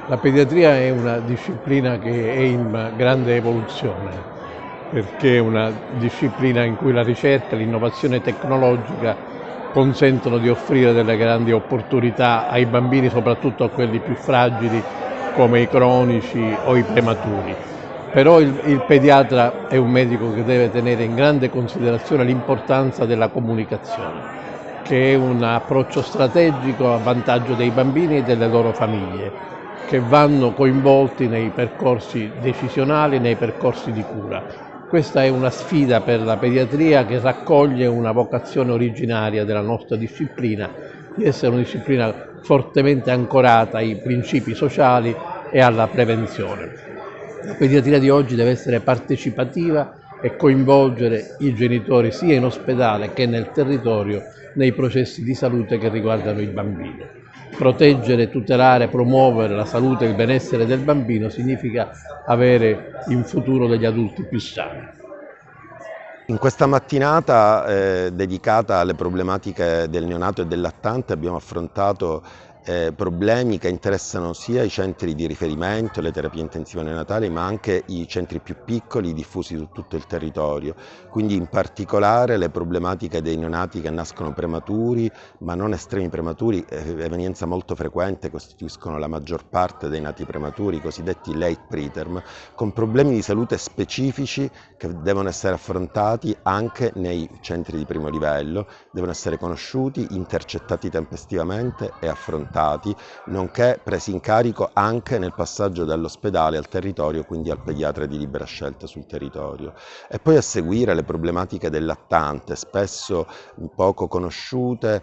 La pediatria è una disciplina che è in grande evoluzione, perché è una disciplina in cui la ricerca e l'innovazione tecnologica consentono di offrire delle grandi opportunità ai bambini, soprattutto a quelli più fragili come i cronici o i prematuri. Però il pediatra è un medico che deve tenere in grande considerazione l'importanza della comunicazione, che è un approccio strategico a vantaggio dei bambini e delle loro famiglie, che vanno coinvolti nei percorsi decisionali, nei percorsi di cura. Questa è una sfida per la pediatria che raccoglie una vocazione originaria della nostra disciplina, di essere una disciplina fortemente ancorata ai principi sociali e alla prevenzione. La pediatria di oggi deve essere partecipativa e coinvolgere i genitori sia in ospedale che nel territorio nei processi di salute che riguardano i bambini. Proteggere, tutelare, promuovere la salute e il benessere del bambino significa avere in futuro degli adulti più sani. In questa mattinata dedicata alle problematiche del neonato e del lattante abbiamo affrontato problemi che interessano sia i centri di riferimento, le terapie intensive neonatali, ma anche i centri più piccoli diffusi su tutto il territorio. Quindi in particolare le problematiche dei neonati che nascono prematuri, ma non estremi prematuri, evenienza molto frequente, costituiscono la maggior parte dei nati prematuri, i cosiddetti late preterm, con problemi di salute specifici che devono essere affrontati anche nei centri di primo livello, devono essere conosciuti, intercettati tempestivamente e affrontati, nonché presi in carico anche nel passaggio dall'ospedale al territorio, quindi al pediatra di libera scelta sul territorio. E poi a seguire le problematiche del lattante, spesso poco conosciute,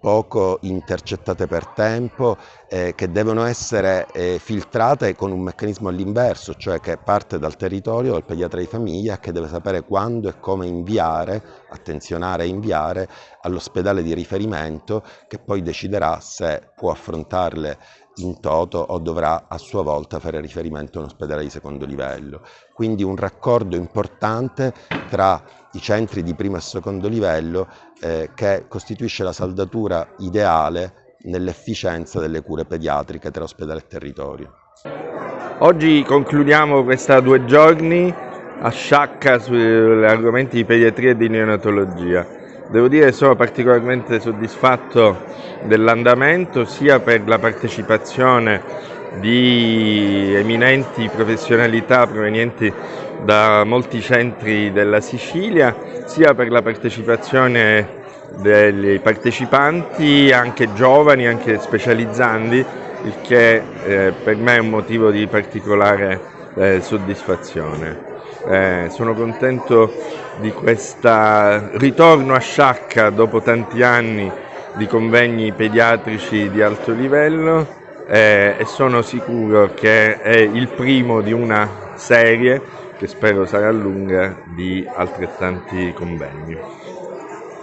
poco intercettate per tempo, che devono essere filtrate con un meccanismo all'inverso, cioè che parte dal territorio, dal pediatra di famiglia, che deve sapere quando e come inviare, attenzionare e inviare all'ospedale di riferimento, che poi deciderà se può affrontarle in toto o dovrà a sua volta fare riferimento a un ospedale di secondo livello. Quindi un raccordo importante tra i centri di primo e secondo livello che costituisce la saldatura ideale nell'efficienza delle cure pediatriche tra ospedale e territorio. Oggi concludiamo questa 2 giorni a Sciacca sugli argomenti di pediatria e di neonatologia. Devo dire che sono particolarmente soddisfatto dell'andamento, sia per la partecipazione di eminenti professionalità provenienti da molti centri della Sicilia, sia per la partecipazione dei partecipanti, anche giovani, anche specializzandi, il che per me è un motivo di particolare soddisfazione. Sono contento di questo ritorno a Sciacca dopo tanti anni di convegni pediatrici di alto livello e sono sicuro che è il primo di una serie che spero sarà lunga di altrettanti convegni.